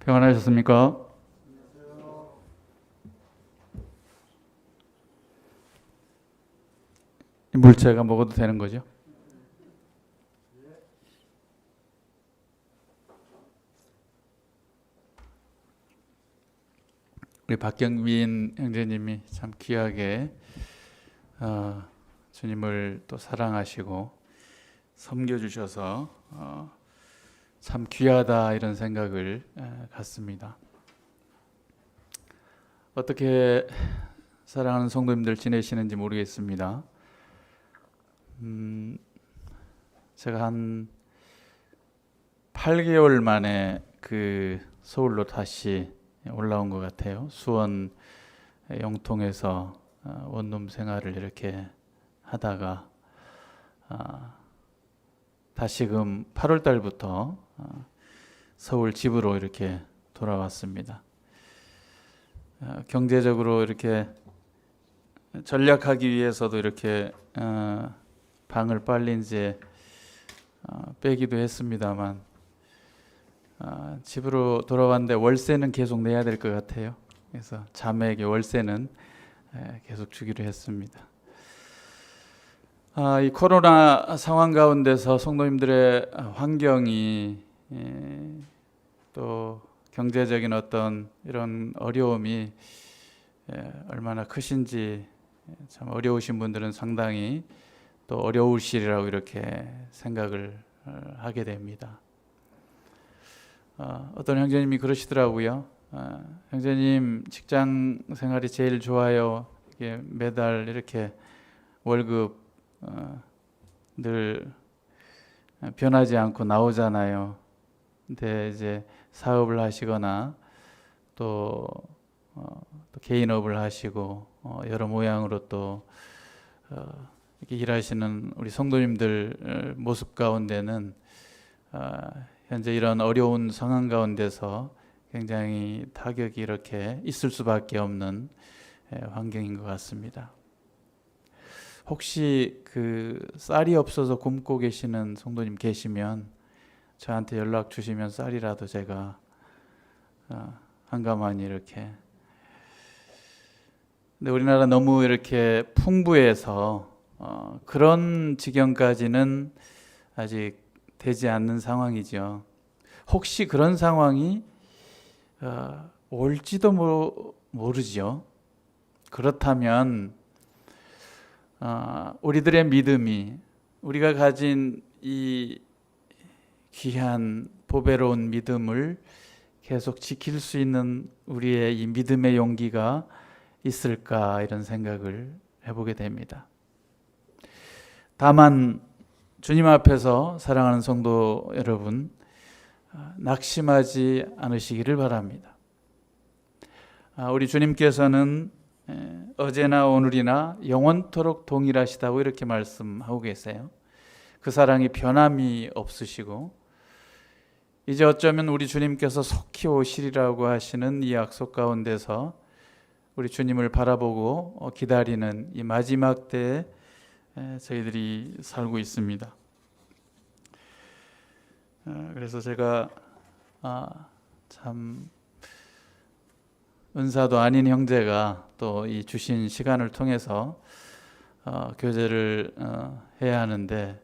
평안하셨습니까? 물체가 먹어도 되는 거죠? 우리 박경민 형제님이 참 귀하게 주님을 또 사랑하시고 섬겨주셔서 참 귀하다 이런 생각을 갖습니다. 어떻게 사랑하는 성도님들 지내시는지 모르겠습니다. 제가 한 8개월 만에 서울로 다시 올라온 것 같아요. 수원 영통에서 원룸 생활을 이렇게 하다가 다시금 8월 달부터 서울 집으로 이렇게 돌아왔습니다. 경제적으로 이렇게 전략하기 위해서도 이렇게 방을 빨리 이제 빼기도 했습니다만 집으로 돌아왔는데 월세는 계속 내야 될 것 같아요. 그래서 자매에게 월세는 계속 주기로 했습니다. 이 코로나 상황 가운데서 성도님들의 환경이 또 경제적인 어떤 이런 어려움이 얼마나 크신지 참 어려우신 분들은 상당히 또 어려우시리라고 이렇게 생각을 하게 됩니다. 어떤 형제님이 그러시더라고요. 형제님 직장 생활이 제일 좋아요. 이게 매달 이렇게 월급 늘 변하지 않고 나오잖아요. 근데 이제 사업을 하시거나 또 개인업을 하시고 여러 모양으로 또 이렇게 일하시는 우리 성도님들 모습 가운데는 현재 이런 어려운 상황 가운데서 굉장히 타격이 이렇게 있을 수밖에 없는 환경인 것 같습니다. 혹시 쌀이 없어서 굶고 계시는 성도님 계시면 저한테 연락 주시면 쌀이라도 제가 한가마니 이렇게. 근데 우리나라 너무 이렇게 풍부해서 그런 지경까지는 아직 되지 않는 상황이죠. 혹시 그런 상황이 올지도 모르죠. 그렇다면 우리들의 믿음이, 우리가 가진 이 귀한 보배로운 믿음을 계속 지킬 수 있는 우리의 이 믿음의 용기가 있을까 이런 생각을 해보게 됩니다. 다만 주님 앞에서 사랑하는 성도 여러분, 낙심하지 않으시기를 바랍니다. 우리 주님께서는 어제나 오늘이나 영원토록 동일하시다고 이렇게 말씀하고 계세요. 그 사랑이 변함이 없으시고 이제 어쩌면 우리 주님께서 속히 오시리라고 하시는 이 약속 가운데서 우리 주님을 바라보고 기다리는 이 마지막 때에 저희들이 살고 있습니다. 그래서 제가 참 은사도 아닌 형제가 또 이 주신 시간을 통해서 교제를 해야 하는데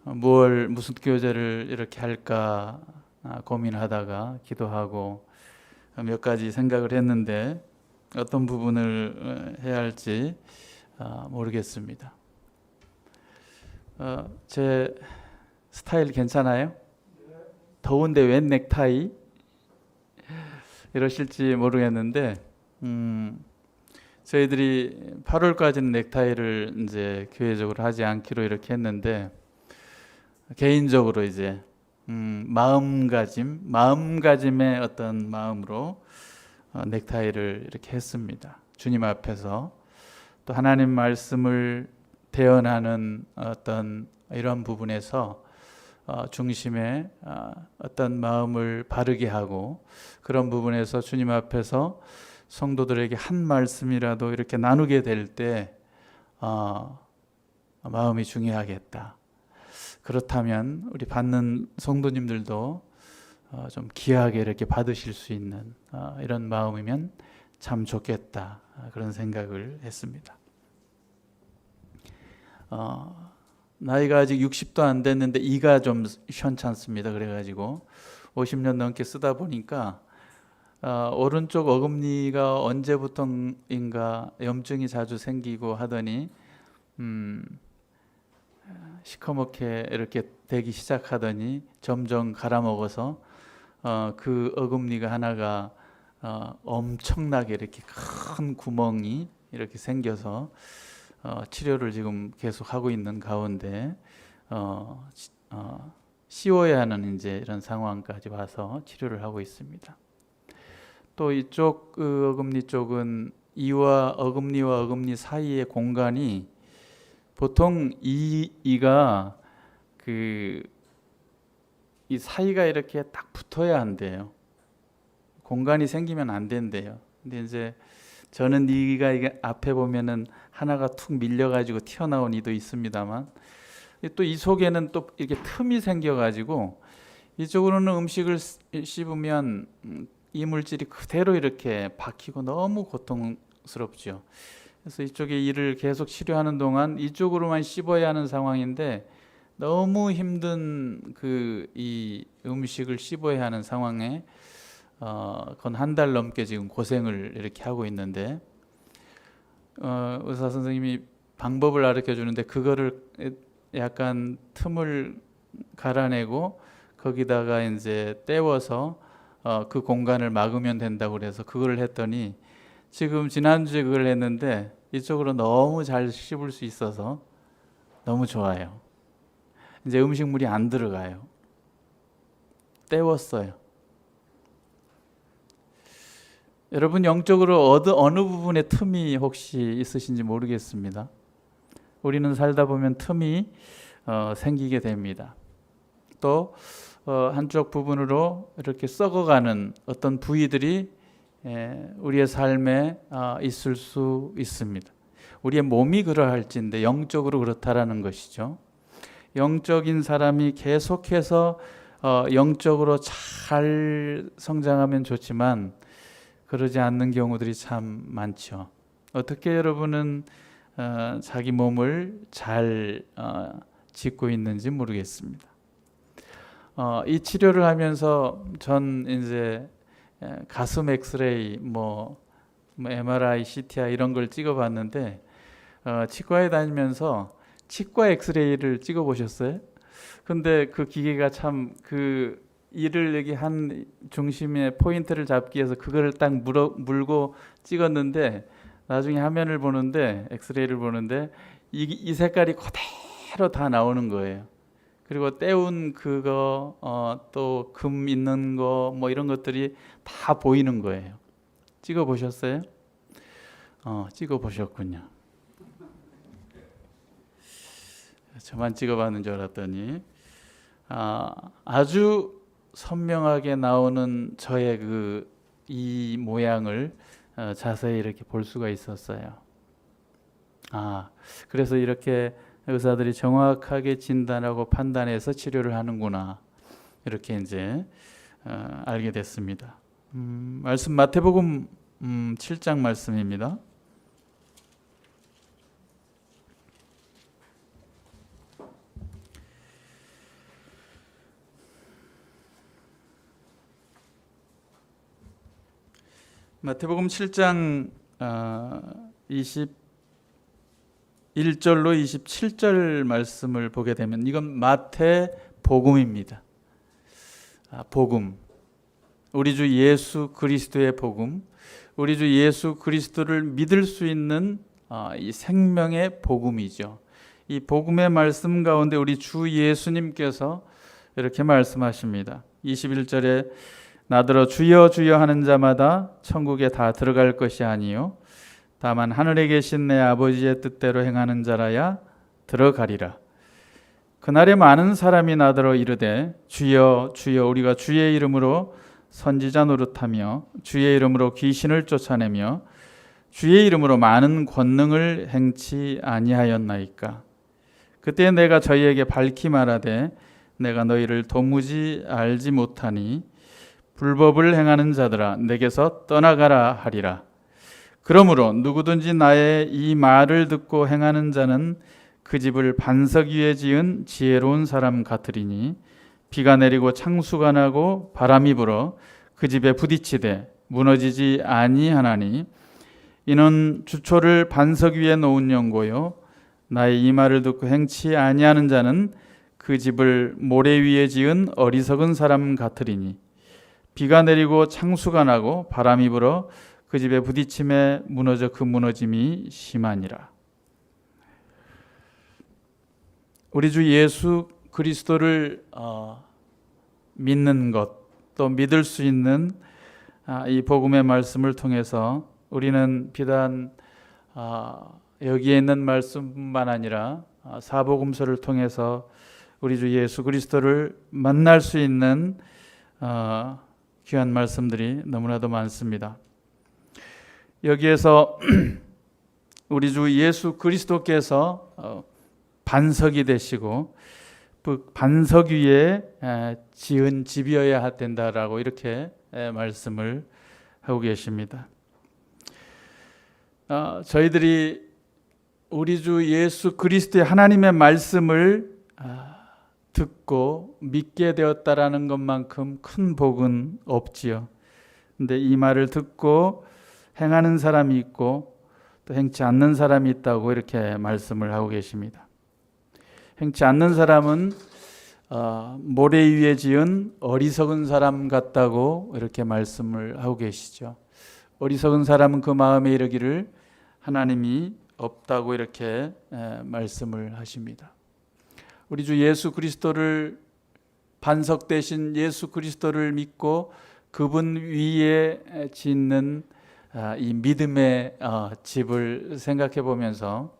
무슨 교제를 이렇게 할까 고민하다가 기도하고 몇 가지 생각을 했는데 어떤 부분을 해야 할지 모르겠습니다. 제 스타일 괜찮아요? 더운데 웬 넥타이? 이러실지 모르겠는데 저희들이 8월까지는 넥타이를 이제 교회적으로 하지 않기로 이렇게 했는데 개인적으로 이제 마음가짐의 어떤 마음으로 넥타이를 이렇게 했습니다. 주님 앞에서 또 하나님 말씀을 대언하는 어떤 이런 부분에서 중심에 어떤 마음을 바르게 하고 그런 부분에서 주님 앞에서 성도들에게 한 말씀이라도 이렇게 나누게 될 때 마음이 중요하겠다. 그렇다면 우리 받는 성도님들도 좀 귀하게 이렇게 받으실 수 있는 이런 마음이면 참 좋겠다, 그런 생각을 했습니다. 나이가 아직 60도 안 됐는데 이가 좀 시원찮습니다. 그래가지고 50년 넘게 쓰다 보니까 오른쪽 어금니가 언제부턴가 염증이 자주 생기고 하더니 시커멓게 이렇게 되기 시작하더니 점점 갈아먹어서 그 어금니가 하나가 엄청나게 이렇게 큰 구멍이 이렇게 생겨서 치료를 지금 계속 하고 있는 가운데 씌워야 하는 이제 이런 상황까지 와서 치료를 하고 있습니다. 또 이쪽 어금니 쪽은 어금니와 어금니 사이의 공간이 보통 이가 이 사이가 이렇게 딱 붙어야 한대요. 공간이 생기면 안 된대요. 근데 이제 저는 이가 이게 앞에 보면은 하나가 툭 밀려가지고 튀어나온 이도 있습니다만, 또 이 속에는 또 이렇게 틈이 생겨가지고 이쪽으로는 음식을 씹으면 이물질이 그대로 이렇게 박히고 너무 고통스럽죠. 그래서 이쪽에 이를 계속 치료하는 동안 이쪽으로만 씹어야 하는 상황인데 너무 힘든 이 음식을 씹어야 하는 상황에 건 한 달 넘게 지금 고생을 이렇게 하고 있는데 의사 선생님이 방법을 가르쳐 주는데 그거를 약간 틈을 갈아내고 거기다가 이제 떼워서 그 공간을 막으면 된다고 그래서 그걸 했더니 지금 지난주에 그걸 했는데 이쪽으로 너무 잘 씹을 수 있어서 너무 좋아요. 이제 음식물이 안 들어가요. 떼웠어요. 여러분 영적으로 어느 부분에 틈이 혹시 있으신지 모르겠습니다. 우리는 살다 보면 틈이 생기게 됩니다. 또 한쪽 부분으로 이렇게 썩어가는 어떤 부위들이 우리의 삶에 있을 수 있습니다. 우리의 몸이 그러할진데 영적으로 그렇다라는 것이죠. 영적인 사람이 계속해서 영적으로 잘 성장하면 좋지만 그러지 않는 경우들이 참 많죠. 어떻게 여러분은 자기 몸을 잘 짓고 있는지 모르겠습니다. 이 치료를 하면서 전 이제 가슴 엑스레이, 뭐 MRI, CTI 이런 걸 찍어봤는데 치과에 다니면서 치과 엑스레이를 찍어보셨어요? 근데 그 기계가 참 이를 여기 한 중심에 포인트를 잡기 위해서 그거를 딱 물고 찍었는데 나중에 화면을 보는데 엑스레이를 보는데 이 색깔이 그대로 다 나오는 거예요. 그리고 떼운 그거 또 금 있는 거 뭐 이런 것들이 다 보이는 거예요. 찍어 보셨어요? 찍어 보셨군요. 저만 찍어봤는 줄 알았더니 아주 선명하게 나오는 저의 이 모양을 자세히 이렇게 볼 수가 있었어요. 그래서 이렇게 의사들이 정확하게 진단하고 판단해서 치료를 하는구나, 이렇게 이제 알게 됐습니다. 말씀 마태복음 7장 말씀입니다. 마태복음 7장 21절로 27절 말씀을 보게 되면 이건 마태복음입니다. 복음, 우리 주 예수 그리스도의 복음, 우리 주 예수 그리스도를 믿을 수 있는 이 생명의 복음이죠. 이 복음의 말씀 가운데 우리 주 예수님께서 이렇게 말씀하십니다. 21절에 나더러 주여 주여 하는 자마다 천국에 다 들어갈 것이 아니요 다만 하늘에 계신 내 아버지의 뜻대로 행하는 자라야 들어가리라. 그날에 많은 사람이 나더러 이르되 주여 주여 우리가 주의 이름으로 선지자 노릇하며 주의 이름으로 귀신을 쫓아내며 주의 이름으로 많은 권능을 행치 아니하였나이까. 그때 내가 저희에게 밝히 말하되 내가 너희를 도무지 알지 못하니 불법을 행하는 자들아 내게서 떠나가라 하리라. 그러므로 누구든지 나의 이 말을 듣고 행하는 자는 그 집을 반석 위에 지은 지혜로운 사람 같으리니 비가 내리고 창수가 나고 바람이 불어 그 집에 부딪히되 무너지지 아니하나니 이는 주초를 반석 위에 놓은 연고요 나의 이 말을 듣고 행치 아니하는 자는 그 집을 모래 위에 지은 어리석은 사람 같으리니 비가 내리고 창수가 나고 바람이 불어 그 집에 부딪힘에 무너져 그 무너짐이 심하니라. 우리 주 예수 그리스도를 믿는 것, 또 믿을 수 있는 이 복음의 말씀을 통해서 우리는 비단 여기에 있는 말씀뿐만 아니라 사복음서를 통해서 우리 주 예수 그리스도를 만날 수 있는 귀한 말씀들이 너무나도 많습니다. 여기에서 우리 주 예수 그리스도께서 반석이 되시고 그 반석 위에 지은 집이어야 된다라고 이렇게 말씀을 하고 계십니다. 저희들이 우리 주 예수 그리스도의 하나님의 말씀을 듣고 믿게 되었다라는 것만큼 큰 복은 없지요. 근데 이 말을 듣고 행하는 사람이 있고 또 행치 않는 사람이 있다고 이렇게 말씀을 하고 계십니다. 행치 않는 사람은 모래 위에 지은 어리석은 사람 같다고 이렇게 말씀을 하고 계시죠. 어리석은 사람은 그 마음에 이르기를 하나님이 없다고 이렇게 말씀을 하십니다. 우리 주 예수 그리스도를 반석 되신 예수 그리스도를 믿고 그분 위에 짓는 이 믿음의 집을 생각해 보면서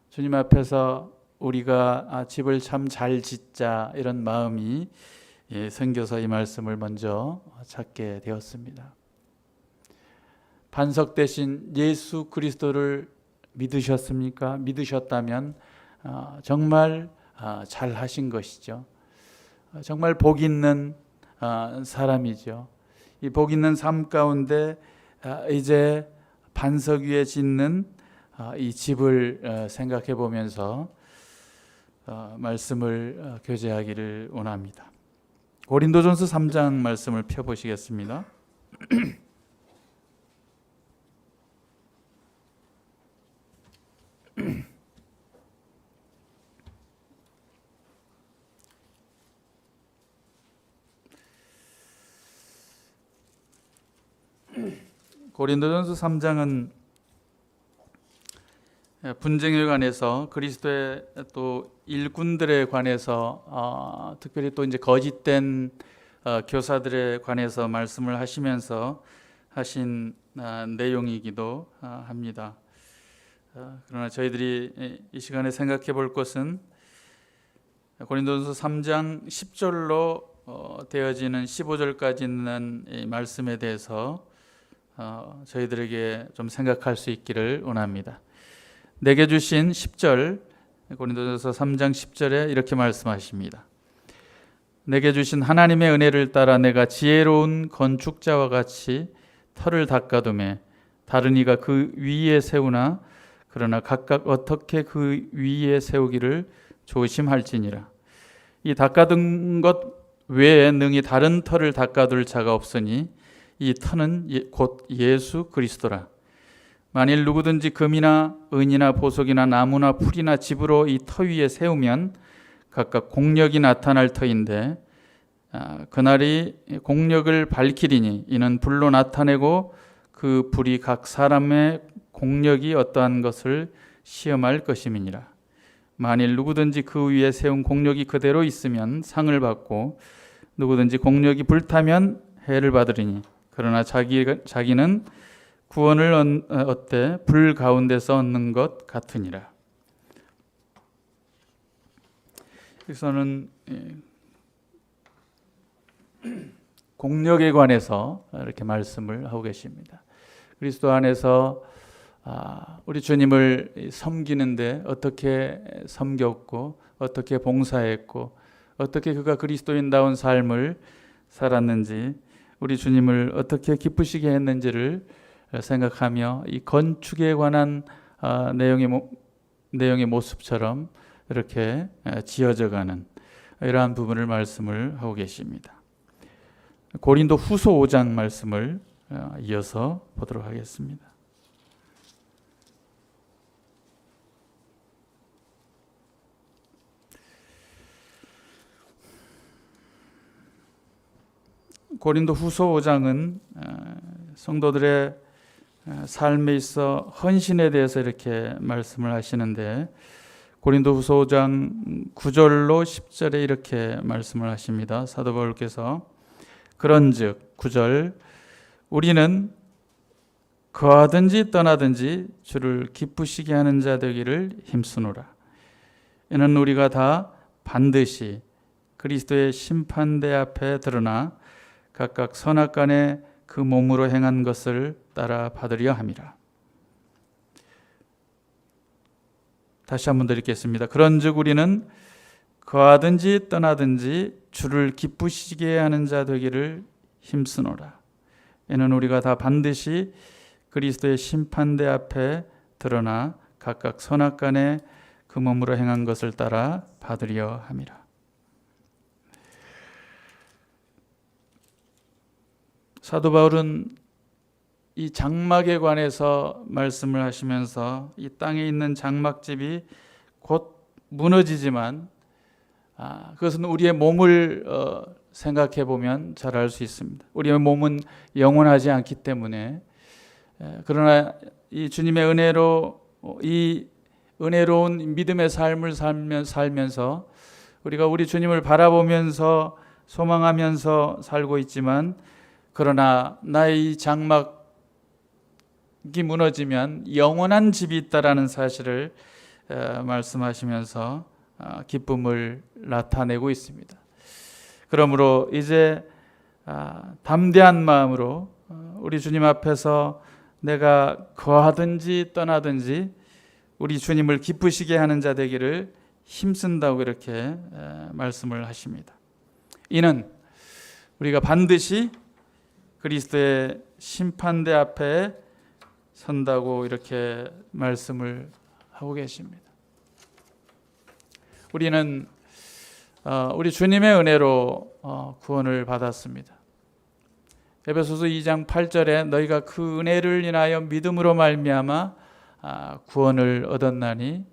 주님 앞에서 우리가 집을 참 잘 짓자 이런 마음이 생겨서 이 말씀을 먼저 찾게 되었습니다. 반석 되신 예수 그리스도를 믿으셨습니까? 믿으셨다면 정말 잘 하신 것이죠. 정말 복 있는 사람이죠. 이 복 있는 삶 가운데 이제 반석 위에 짓는 이 집을 생각해 보면서 말씀을 교제하기를 원합니다. 고린도전서 3장 말씀을 펴보시겠습니다. 고린도전서 3장은 분쟁에 관해서 그리스도의 또 일꾼들에 관해서 특별히 또 이제 거짓된 교사들에 관해서 말씀을 하시면서 하신 내용이기도 합니다. 그러나 저희들이 이 시간에 생각해 볼 것은 고린도전서 3장 10절로 되어지는 15절까지 있는 이 말씀에 대해서 저희들에게 좀 생각할 수 있기를 원합니다. 내게 주신 10절, 고린도전서 3장 10절에 이렇게 말씀하십니다. 내게 주신 하나님의 은혜를 따라 내가 지혜로운 건축자와 같이 터를 닦아두매 다른 이가 그 위에 세우나 그러나 각각 어떻게 그 위에 세우기를 조심할지니라. 이 닦아둔 것 외에 능히 다른 터를 닦아둘 자가 없으니 이 터는 곧 예수 그리스도라. 만일 누구든지 금이나 은이나 보석이나 나무나 풀이나 집으로 이 터 위에 세우면 각각 공력이 나타날 터인데 그날이 공력을 밝히리니 이는 불로 나타내고 그 불이 각 사람의 공력이 어떠한 것을 시험할 것임이니라. 만일 누구든지 그 위에 세운 공력이 그대로 있으면 상을 받고 누구든지 공력이 불타면 해를 받으리니 그러나 자기는 구원을 얻되 불 가운데서 얻는 것 같으니라. 여기서는 공력에 관해서 이렇게 말씀을 하고 계십니다. 그리스도 안에서 우리 주님을 섬기는데 어떻게 섬겼고 어떻게 봉사했고 어떻게 그가 그리스도인다운 삶을 살았는지, 우리 주님을 어떻게 기쁘시게 했는지를 생각하며 이 건축에 관한 내용의 모습처럼 이렇게 지어져가는 이러한 부분을 말씀을 하고 계십니다. 고린도 후서 5장 말씀을 이어서 보도록 하겠습니다. 고린도 후서 5장은 성도들의 삶에 있어 헌신에 대해서 이렇게 말씀을 하시는데, 고린도 후서 5장 9절로 10절에 이렇게 말씀을 하십니다. 사도 바울께서 그런즉 9절 우리는 거하든지 떠나든지 주를 기쁘시게 하는 자 되기를 힘쓰노라. 이는 우리가 다 반드시 그리스도의 심판대 앞에 드러나 각각 선악간에 그 몸으로 행한 것을 따라 받으려 함이라. 다시 한번 드리겠습니다. 그런즉 우리는 거하든지 떠나든지 주를 기쁘시게 하는 자 되기를 힘쓰노라. 이는 우리가 다 반드시 그리스도의 심판대 앞에 드러나 각각 선악간에 그 몸으로 행한 것을 따라 받으려 함이라. 사도 바울은 이 장막에 관해서 말씀을 하시면서 이 땅에 있는 장막집이 곧 무너지지만 그것은 우리의 몸을 생각해 보면 잘 알 수 있습니다. 우리의 몸은 영원하지 않기 때문에, 그러나 이 주님의 은혜로 이 은혜로운 믿음의 삶을 살면서 우리가 우리 주님을 바라보면서 소망하면서 살고 있지만, 그러나 나의 이 장막이 무너지면 영원한 집이 있다라는 사실을 말씀하시면서 기쁨을 나타내고 있습니다. 그러므로 이제 담대한 마음으로 우리 주님 앞에서 내가 거하든지 떠나든지 우리 주님을 기쁘시게 하는 자 되기를 힘쓴다고 이렇게 말씀을 하십니다. 이는 우리가 반드시 그리스도의 심판대 앞에 선다고 이렇게 말씀을 하고 계십니다. 우리는 우리 주님의 은혜로 구원을 받았습니다. 에베소서 2장 8절에 너희가 그 은혜를 인하여 믿음으로 말미암아 구원을 얻었나니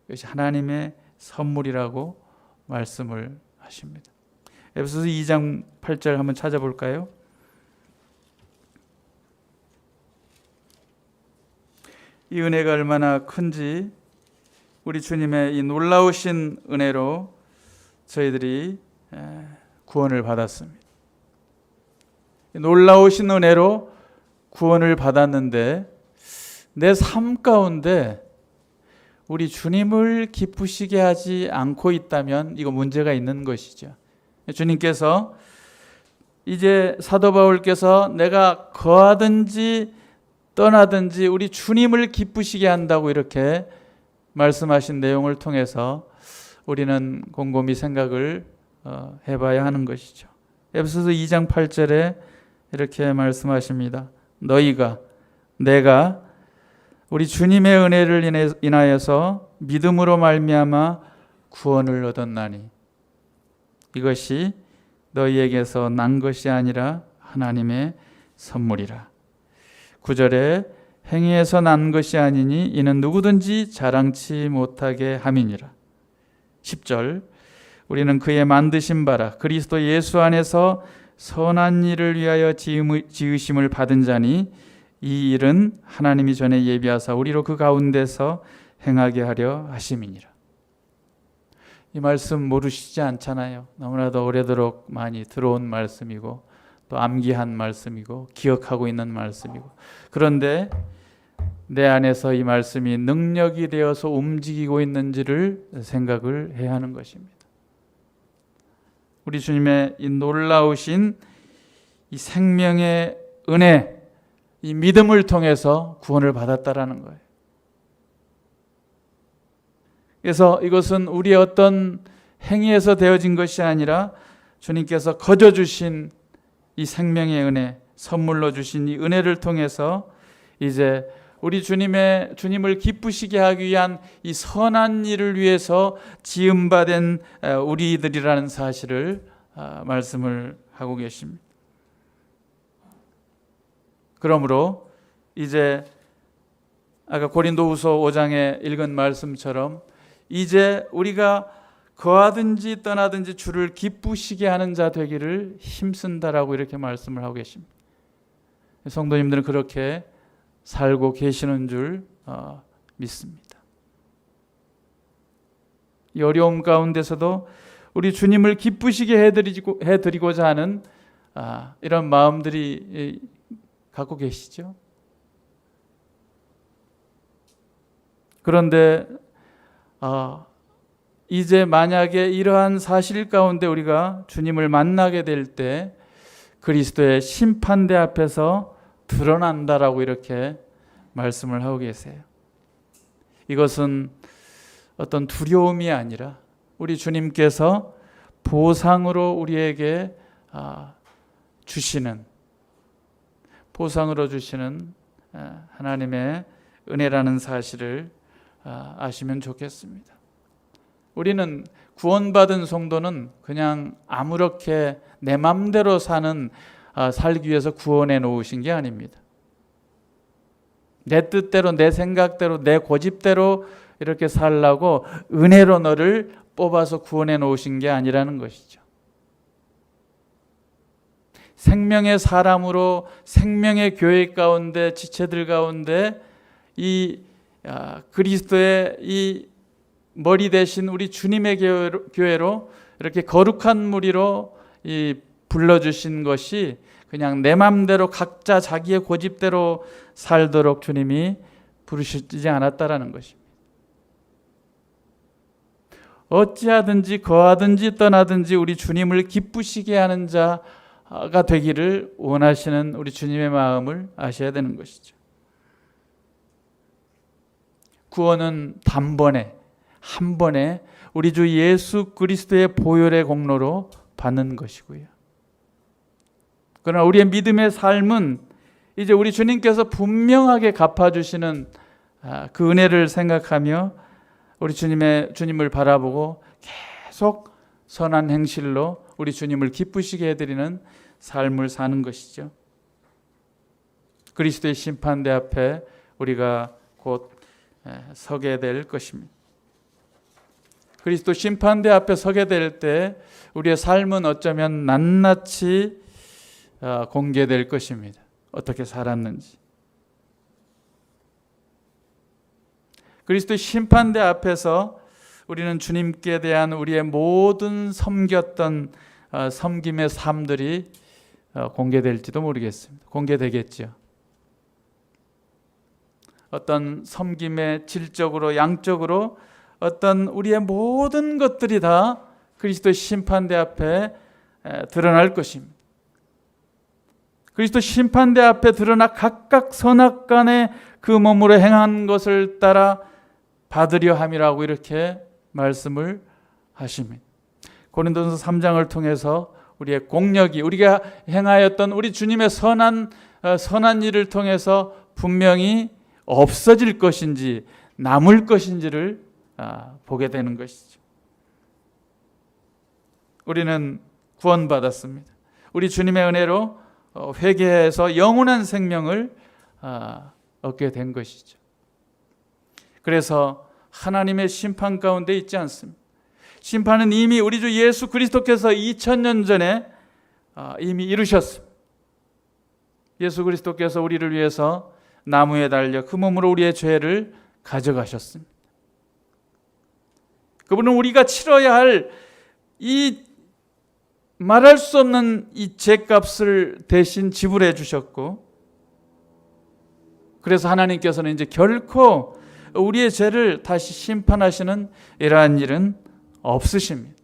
이것이 하나님의 선물이라고 말씀을 하십니다. 에베소서 2장 8절 한번 찾아볼까요? 이 은혜가 얼마나 큰지, 우리 주님의 이 놀라우신 은혜로 저희들이 구원을 받았습니다. 놀라우신 은혜로 구원을 받았는데 내 삶 가운데 우리 주님을 기쁘시게 하지 않고 있다면 이거 문제가 있는 것이죠. 주님께서 이제 사도 바울께서 내가 거하든지 떠나든지 우리 주님을 기쁘시게 한다고 이렇게 말씀하신 내용을 통해서 우리는 곰곰이 생각을 해봐야 하는 것이죠. 에베소서 2장 8절에 이렇게 말씀하십니다. 너희가 내가 우리 주님의 은혜를 인하여서 믿음으로 말미암아 구원을 얻었나니 이것이 너희에게서 난 것이 아니라 하나님의 선물이라. 9절에 행위에서 난 것이 아니니 이는 누구든지 자랑치 못하게 함이니라. 10절 우리는 그의 만드신 바라 그리스도 예수 안에서 선한 일을 위하여 지으심을 받은 자니 이 일은 하나님이 전에 예비하사 우리로 그 가운데서 행하게 하려 하심이니라. 이 말씀 모르시지 않잖아요. 너무나도 오래도록 많이 들어온 말씀이고 또 암기한 말씀이고 기억하고 있는 말씀이고, 그런데 내 안에서 이 말씀이 능력이 되어서 움직이고 있는지를 생각을 해야 하는 것입니다. 우리 주님의 이 놀라우신 이 생명의 은혜, 이 믿음을 통해서 구원을 받았다라는 거예요. 그래서 이것은 우리의 어떤 행위에서 되어진 것이 아니라 주님께서 거저 주신 이 생명의 은혜, 선물로 주신 이 은혜를 통해서 이제 우리 주님을 기쁘시게 하기 위한 이 선한 일을 위해서 지음받은 우리들이라는 사실을 말씀을 하고 계십니다. 그러므로 이제 아까 고린도후서 5장에 읽은 말씀처럼 이제 우리가 거하든지 떠나든지 주를 기쁘시게 하는 자 되기를 힘쓴다라고 이렇게 말씀을 하고 계십니다. 성도님들은 그렇게 살고 계시는 줄 믿습니다. 이 어려움 가운데서도 우리 주님을 기쁘시게 해드리고자 하는 이런 마음들이 갖고 계시죠. 그런데 이제 만약에 이러한 사실 가운데 우리가 주님을 만나게 될 때 그리스도의 심판대 앞에서 드러난다라고 이렇게 말씀을 하고 계세요. 이것은 어떤 두려움이 아니라 우리 주님께서 보상으로 우리에게 주시는 하나님의 은혜라는 사실을 아시면 좋겠습니다. 우리는 구원받은 성도는 그냥 아무렇게 내 맘대로 살기 위해서 구원해 놓으신 게 아닙니다. 내 뜻대로, 내 생각대로, 내 고집대로 이렇게 살라고 은혜로 너를 뽑아서 구원해 놓으신 게 아니라는 것이죠. 생명의 사람으로 생명의 교회 가운데 지체들 가운데 이 그리스도의 이 머리 대신 우리 주님의 교회로 이렇게 거룩한 무리로 불러주신 것이 그냥 내 맘대로 각자 자기의 고집대로 살도록 주님이 부르시지 않았다라는 것입니다. 어찌하든지 거하든지 떠나든지 우리 주님을 기쁘시게 하는 자가 되기를 원하시는 우리 주님의 마음을 아셔야 되는 것이죠. 구원은 단번에 한 번에 우리 주 예수 그리스도의 보혈의 공로로 받는 것이고요. 그러나 우리의 믿음의 삶은 이제 우리 주님께서 분명하게 갚아주시는 그 은혜를 생각하며 우리 주님을 바라보고 계속 선한 행실로 우리 주님을 기쁘시게 해드리는 삶을 사는 것이죠. 그리스도의 심판대 앞에 우리가 곧 서게 될 것입니다. 그리스도 심판대 앞에 서게 될 때 우리의 삶은 어쩌면 낱낱이 공개될 것입니다. 어떻게 살았는지. 그리스도 심판대 앞에서 우리는 주님께 대한 우리의 모든 섬겼던 섬김의 삶들이 공개될지도 모르겠습니다. 공개되겠죠. 어떤 섬김의 질적으로 양적으로 어떤 우리의 모든 것들이 다 그리스도의 심판대 앞에 드러날 것입니다. 그리스도 심판대 앞에 드러나 각각 선악간에 그 몸으로 행한 것을 따라 받으려 함이라고 이렇게 말씀을 하십니다. 고린도전서 3장을 통해서 우리의 공력이 우리가 행하였던 우리 주님의 선한 일을 통해서 분명히 없어질 것인지 남을 것인지를 보게 되는 것이죠. 우리는 구원받았습니다. 우리 주님의 은혜로 회개해서 영원한 생명을 얻게 된 것이죠. 그래서 하나님의 심판 가운데 있지 않습니다. 심판은 이미 우리 주 예수 그리스도께서 2000년 전에 이미 이루셨습니다. 예수 그리스도께서 우리를 위해서 나무에 달려 그 몸으로 우리의 죄를 가져가셨습니다. 그분은 우리가 치러야 할 이 말할 수 없는 이 죄값을 대신 지불해 주셨고, 그래서 하나님께서는 이제 결코 우리의 죄를 다시 심판하시는 이러한 일은 없으십니다.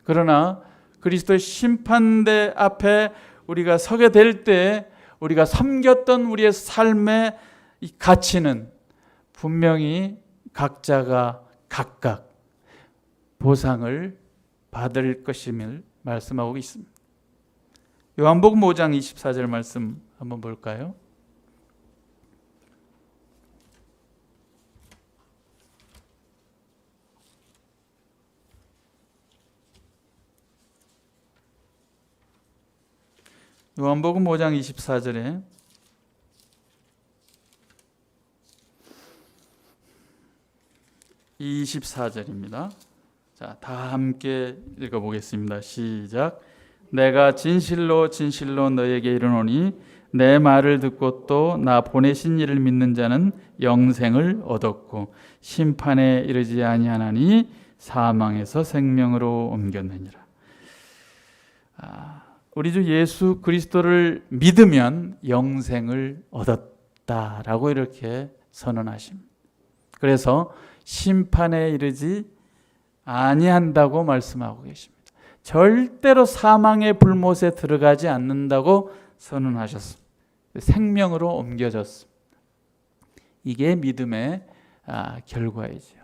그러나 그리스도의 심판대 앞에 우리가 서게 될 때 우리가 섬겼던 우리의 삶의 이 가치는 분명히 각자가 각각 보상을 받을 것임을 말씀하고 있습니다. 요한복음 5장 24절 말씀 한번 볼까요? 요한복음 5장 24절에 자, 다 함께 읽어보겠습니다. 시작. 내가 진실로 진실로 너에게 이르노니 내 말을 듣고 또 나 보내신 이를 믿는 자는 영생을 얻었고 심판에 이르지 아니하나니 사망에서 생명으로 옮겼느니라. 우리 주 예수 그리스도를 믿으면 영생을 얻었다라고 이렇게 선언하십니다. 그래서 심판에 이르지 아니한다고 말씀하고 계십니다. 절대로 사망의 불못에 들어가지 않는다고 선언하셨습니다. 생명으로 옮겨졌습니다. 이게 믿음의 결과이죠.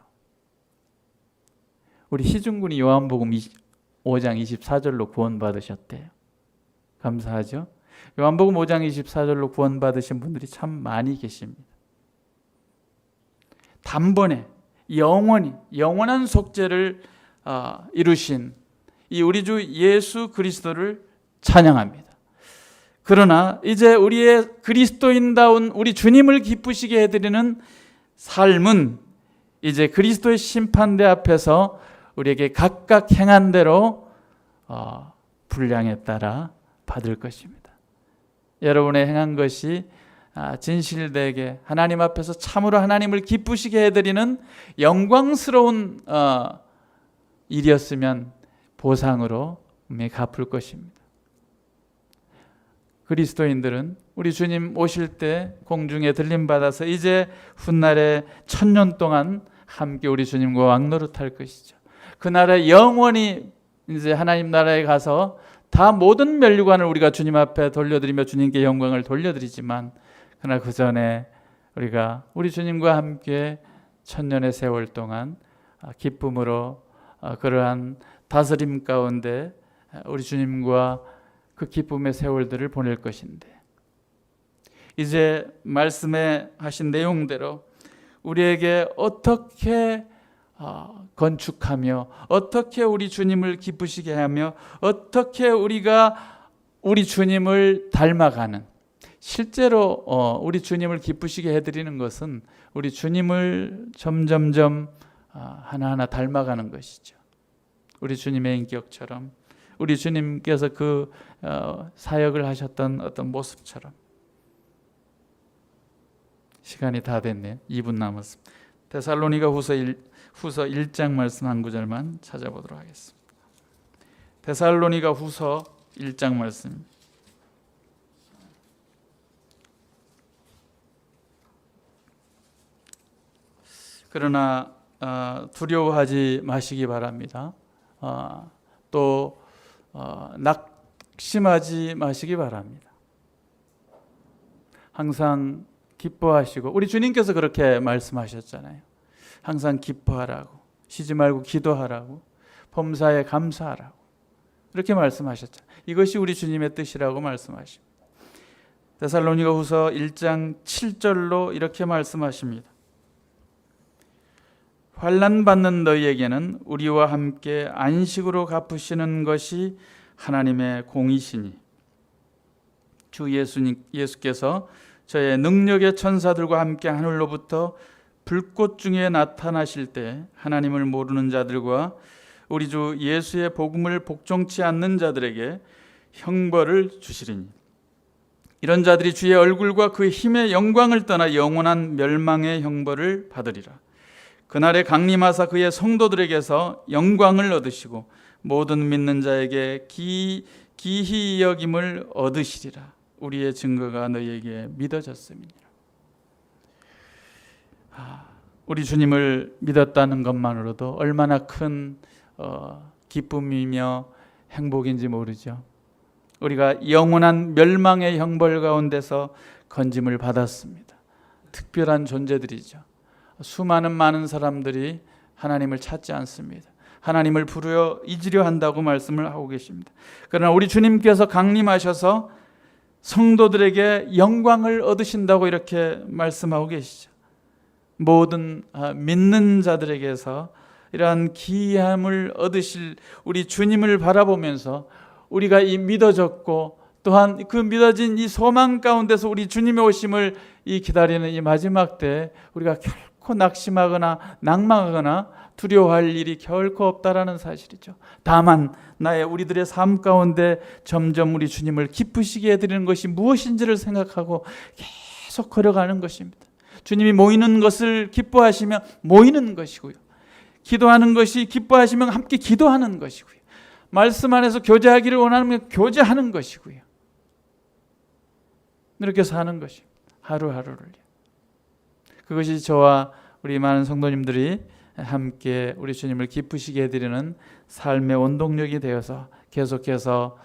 우리 희중군이 요한복음 5장 24절로 구원받으셨대요. 감사하죠? 요한복음 5장 24절로 구원받으신 분들이 참 많이 계십니다. 단번에 영원히 영원한 속죄를 이루신 이 우리 주 예수 그리스도를 찬양합니다. 그러나 이제 우리의 그리스도인다운 우리 주님을 기쁘시게 해드리는 삶은 이제 그리스도의 심판대 앞에서 우리에게 각각 행한 대로 분량에 따라 받을 것입니다. 여러분의 행한 것이 진실되게 하나님 앞에서 참으로 하나님을 기쁘시게 해드리는 영광스러운 일이었으면 보상으로 갚을 것입니다. 그리스도인들은 우리 주님 오실 때 공중에 들림받아서 이제 훗날에 1000년 동안 함께 우리 주님과 왕노릇할 것이죠. 그날에 영원히 이제 하나님 나라에 가서 다 모든 면류관을 우리가 주님 앞에 돌려드리며 주님께 영광을 돌려드리지만 그러나 그 전에 우리가 우리 주님과 함께 1000년의 세월 동안 기쁨으로 그러한 다스림 가운데 우리 주님과 그 기쁨의 세월들을 보낼 것인데 이제 말씀에 하신 내용대로 우리에게 어떻게 건축하며 어떻게 우리 주님을 기쁘시게 하며 어떻게 우리가 우리 주님을 닮아가는 실제로 우리 주님을 기쁘시게 해드리는 것은 우리 주님을 점점점 하나하나 닮아가는 것이죠. 우리 주님의 인격처럼 우리 주님께서 그 사역을 하셨던 어떤 모습처럼. 시간이 다 됐네요. 2분 남았습니다. 데살로니가 후서 1장 말씀 한 구절만 찾아보도록 하겠습니다. 데살로니가 후서 1장 말씀. 그러나 두려워하지 마시기 바랍니다. 또 낙심하지 마시기 바랍니다. 항상 기뻐하시고 우리 주님께서 그렇게 말씀하셨잖아요. 항상 기뻐하라고, 쉬지 말고 기도하라고, 범사에 감사하라고 이렇게 말씀하셨잖아요. 이것이 우리 주님의 뜻이라고 말씀하십니다. 데살로니가 후서 1장 7절로 이렇게 말씀하십니다. 환난 받는 너희에게는 우리와 함께 안식으로 갚으시는 것이 하나님의 공이시니 주 예수께서 저의 능력의 천사들과 함께 하늘로부터 불꽃 중에 나타나실 때 하나님을 모르는 자들과 우리 주 예수의 복음을 복종치 않는 자들에게 형벌을 주시리니 이런 자들이 주의 얼굴과 그 힘의 영광을 떠나 영원한 멸망의 형벌을 받으리라. 그날에 강림하사 그의 성도들에게서 영광을 얻으시고 모든 믿는 자에게 기히 여김을 얻으시리라. 우리의 증거가 너희에게 믿어졌음이니라. 우리 주님을 믿었다는 것만으로도 얼마나 큰 기쁨이며 행복인지 모르죠. 우리가 영원한 멸망의 형벌 가운데서 건짐을 받았습니다. 특별한 존재들이죠. 수많은 많은 사람들이 하나님을 찾지 않습니다. 하나님을 부르어 잊으려 한다고 말씀을 하고 계십니다. 그러나 우리 주님께서 강림하셔서 성도들에게 영광을 얻으신다고 이렇게 말씀하고 계시죠. 모든 믿는 자들에게서 이러한 기이함을 얻으실 우리 주님을 바라보면서 우리가 이 믿어졌고 또한 그 믿어진 이 소망 가운데서 우리 주님의 오심을 이 기다리는 이 마지막 때 우리가 결코 낙심하거나 낭망하거나 두려워할 일이 결코 없다라는 사실이죠. 다만 우리들의 삶 가운데 점점 우리 주님을 기쁘시게 해드리는 것이 무엇인지를 생각하고 계속 걸어가는 것입니다. 주님이 모이는 것을 기뻐하시면 모이는 것이고요. 기도하는 것이 기뻐하시면 함께 기도하는 것이고요. 말씀 안에서 교제하기를 원하면 교제하는 것이고요. 이렇게 사는 것입니다. 하루하루를요. 그것이 저와 우리 많은 성도님들이 함께 우리 주님을 기쁘시게 해드리는 삶의 원동력이 되어서 계속해서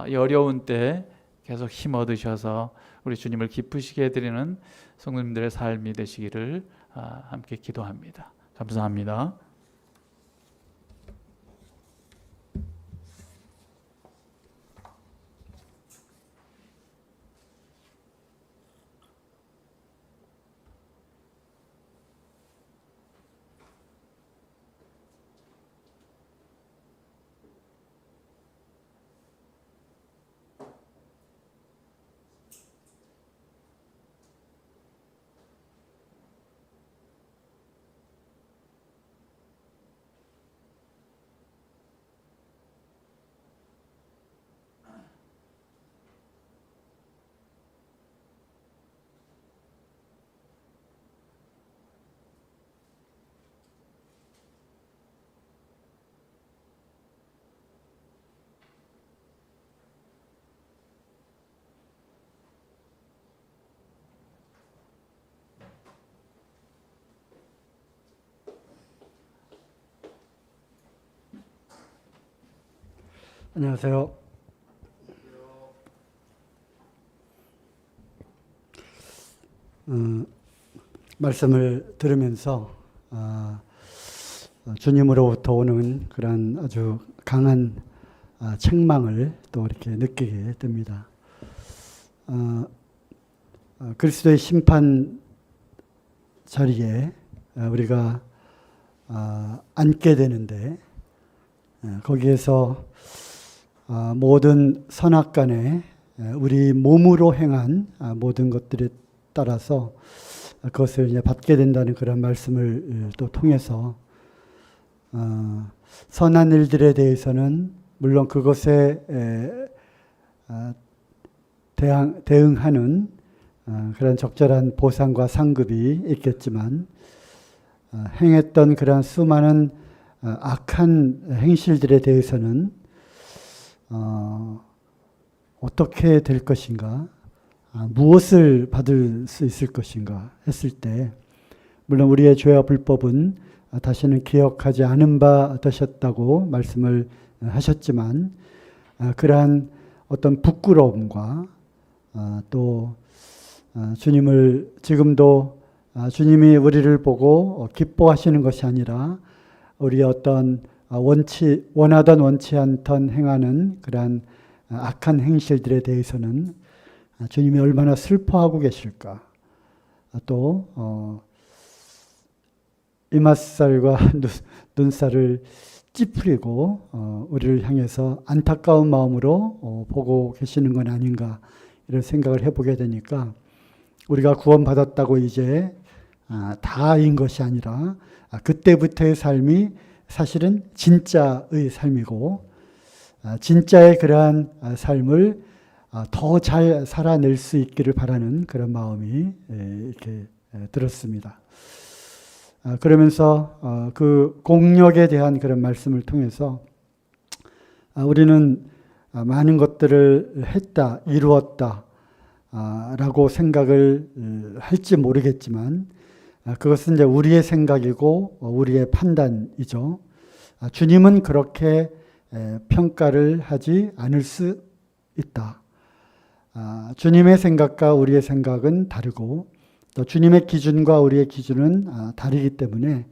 이 어려운 때 계속 힘 얻으셔서 우리 주님을 기쁘시게 해드리는 성도님들의 삶이 되시기를 함께 기도합니다. 감사합니다. 안녕하세요. 말씀을 들으면서 주님으로부터 오는 그런 아주 강한 책망을 또 이렇게 느끼게 됩니다. 그리스도의 심판 자리에 우리가 앉게 되는데 거기에서 모든 선악간에 우리 몸으로 행한 모든 것들에 따라서 그것을 이제 받게 된다는 그런 말씀을 또 통해서 선한 일들에 대해서는 물론 그것에 대응하는 그런 적절한 보상과 상급이 있겠지만 행했던 그런 수많은 악한 행실들에 대해서는 어떻게 될 것인가, 무엇을 받을 수 있을 것인가 했을 때 물론 우리의 죄와 불법은 다시는 기억하지 않은 바 되셨다고 말씀을 하셨지만 그러한 어떤 부끄러움과 또 주님을 지금도 주님이 우리를 보고 기뻐하시는 것이 아니라 우리의 어떤 원하던 원치 않던 행하는 그러한 악한 행실들에 대해서는 주님이 얼마나 슬퍼하고 계실까. 또 이맛살과 눈살을 찌푸리고 우리를 향해서 안타까운 마음으로 보고 계시는 건 아닌가 이런 생각을 해보게 되니까 우리가 구원받았다고 이제 다인 것이 아니라 그때부터의 삶이 사실은 진짜의 삶이고 진짜의 그러한 삶을 더 잘 살아낼 수 있기를 바라는 그런 마음이 이렇게 들었습니다. 그러면서 그 공력에 대한 그런 말씀을 통해서 우리는 많은 것들을 했다, 이루었다 라고 생각을 할지 모르겠지만 그것은 이제 우리의 생각이고 우리의 판단이죠. 주님은 그렇게 평가를 하지 않을 수 있다. 주님의 생각과 우리의 생각은 다르고 또 주님의 기준과 우리의 기준은 다르기 때문에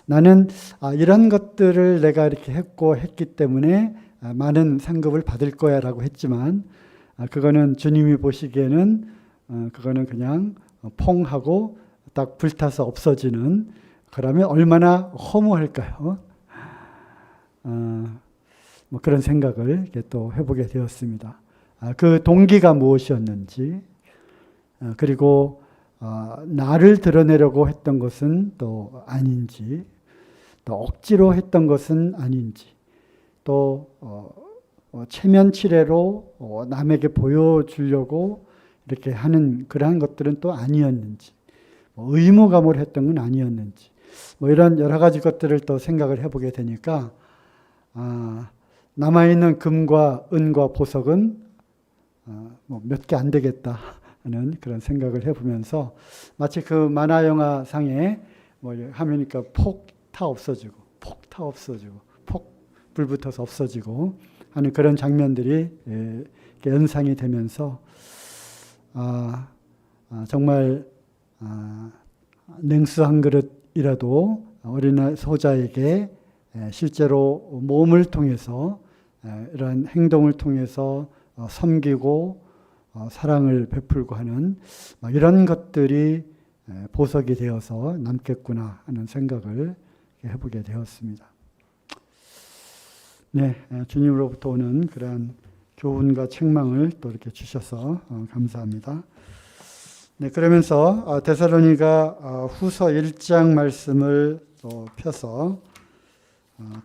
나는 이런 것들을 내가 이렇게 했기 때문에 많은 상급을 받을 거야 라고 했지만 그거는 주님이 보시기에는 그거는 그냥 퐁하고 딱 불타서 없어지는, 그러면 얼마나 허무할까요? 뭐 그런 생각을 또 해보게 되었습니다. 그 동기가 무엇이었는지, 그리고 나를 드러내려고 했던 것은 또 아닌지, 또 억지로 했던 것은 아닌지, 또 체면치레로 남에게 보여주려고 이렇게 하는 그러한 것들은 또 아니었는지, 의무감으로 했던 건 아니었는지, 뭐 이런 여러 가지 것들을 또 생각을 해보게 되니까 남아있는 금과 은과 보석은 뭐 몇 개 안 되겠다 하는 그런 생각을 해보면서, 마치 그 만화 영화 상에 뭐 하면니까 폭 타 없어지고 폭 타 없어지고 폭 불 붙어서 없어지고 하는 그런 장면들이 연상이 되면서 정말 냉수 한 그릇이라도 어린 소자에게 실제로 몸을 통해서 이런 행동을 통해서 섬기고 사랑을 베풀고 하는 이런 것들이 보석이 되어서 남겠구나 하는 생각을 해보게 되었습니다. 네, 주님으로부터 오는 그러한 교훈과 책망을 또 이렇게 주셔서 감사합니다. 네, 그러면서 데살로니가 후서 1장 말씀을 또 펴서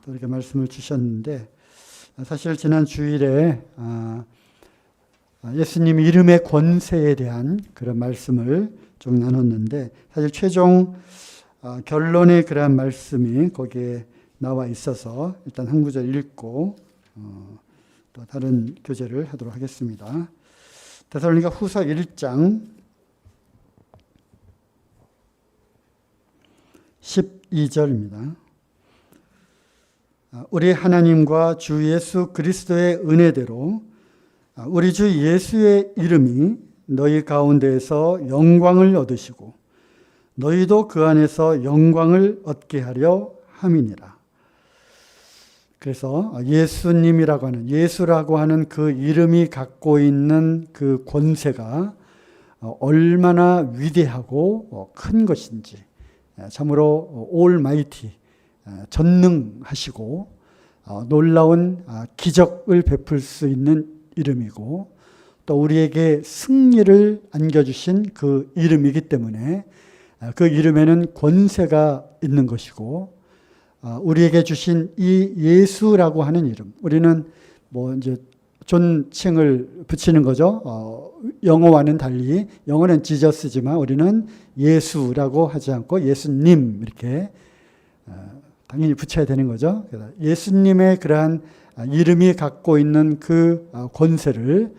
또 이렇게 말씀을 주셨는데, 사실 지난 주일에 예수님 이름의 권세에 대한 그런 말씀을 좀 나눴는데, 사실 최종 결론의 그러한 말씀이 거기에 나와 있어서 일단 한 구절 읽고 또 다른 교제를 하도록 하겠습니다. 데살로니가 후서 1장 12절입니다. 우리 하나님과 주 예수 그리스도의 은혜대로 우리 주 예수의 이름이 너희 가운데에서 영광을 얻으시고 너희도 그 안에서 영광을 얻게 하려 함이니라. 그래서 예수님이라고 하는, 예수라고 하는 그 이름이 갖고 있는 그 권세가 얼마나 위대하고 큰 것인지, 참으로 올마이티, 전능하시고 놀라운 기적을 베풀 수 있는 이름이고, 또 우리에게 승리를 안겨주신 그 이름이기 때문에 그 이름에는 권세가 있는 것이고, 우리에게 주신 이 예수라고 하는 이름, 우리는 뭐 이제 존칭을 붙이는 거죠. 영어와는 달리, 영어는 지저스지만 우리는 예수라고 하지 않고 예수님 이렇게 당연히 붙여야 되는 거죠. 예수님의 그러한 이름이 갖고 있는 그 권세를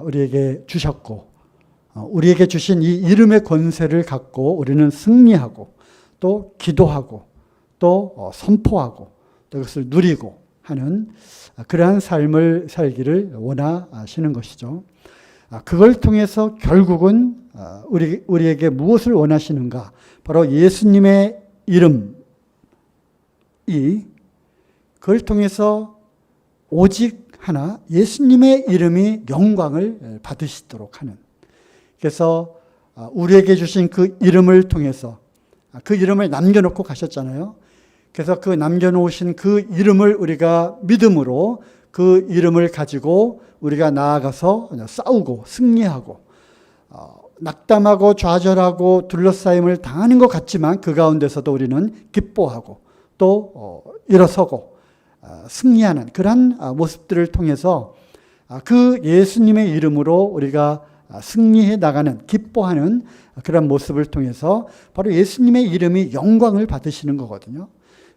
우리에게 주셨고, 우리에게 주신 이 이름의 권세를 갖고 우리는 승리하고 또 기도하고 또 선포하고 또 그것을 누리고 하는 그러한 삶을 살기를 원하시는 것이죠. 그걸 통해서 결국은 우리에게 무엇을 원하시는가? 바로 예수님의 이름이, 그걸 통해서 오직 하나 예수님의 이름이 영광을 받으시도록 하는, 그래서 우리에게 주신 그 이름을 통해서 그 이름을 남겨놓고 가셨잖아요. 그래서 그 남겨놓으신 그 이름을 우리가 믿음으로 그 이름을 가지고 우리가 나아가서 싸우고 승리하고 낙담하고 좌절하고 둘러싸임을 당하는 것 같지만 그 가운데서도 우리는 기뻐하고 또 일어서고 승리하는 그러한 모습들을 통해서 그 예수님의 이름으로 우리가 승리해 나가는, 기뻐하는 그런 모습을 통해서 바로 예수님의 이름이 영광을 받으시는 거거든요.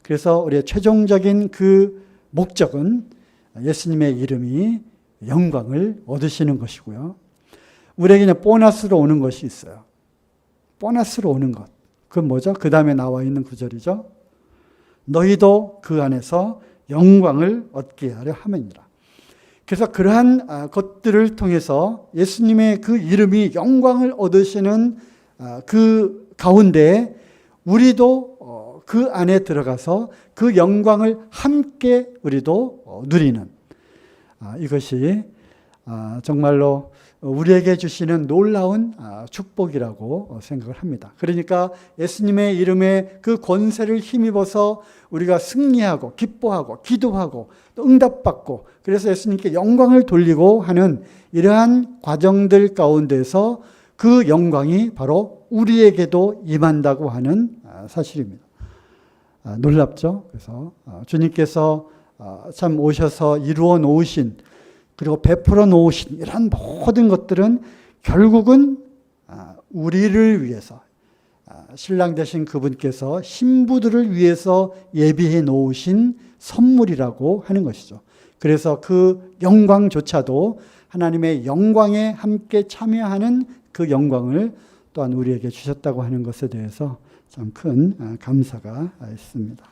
그래서 우리의 최종적인 그 목적은 예수님의 이름이 영광을 얻으시는 것이고요. 우리에게 그냥 보너스로 오는 것이 있어요. 보너스로 오는 것. 그건 뭐죠? 그 다음에 나와 있는 구절이죠. 너희도 그 안에서 영광을 얻게 하려 함이니라. 그래서 그러한 것들을 통해서 예수님의 그 이름이 영광을 얻으시는 그 가운데 우리도 그 안에 들어가서 그 영광을 함께 우리도 누리는 이것이 정말로 우리에게 주시는 놀라운 축복이라고 생각을 합니다. 그러니까 예수님의 이름에 그 권세를 힘입어서 우리가 승리하고 기뻐하고 기도하고 또 응답받고 그래서 예수님께 영광을 돌리고 하는 이러한 과정들 가운데서 그 영광이 바로 우리에게도 임한다고 하는 사실입니다. 놀랍죠? 그래서 주님께서 참 오셔서 이루어 놓으신 그리고 베풀어 놓으신 이런 모든 것들은 결국은 우리를 위해서 신랑 되신 그분께서 신부들을 위해서 예비해 놓으신 선물이라고 하는 것이죠. 그래서 그 영광조차도 하나님의 영광에 함께 참여하는 그 영광을 또한 우리에게 주셨다고 하는 것에 대해서 참 큰 감사가 있습니다.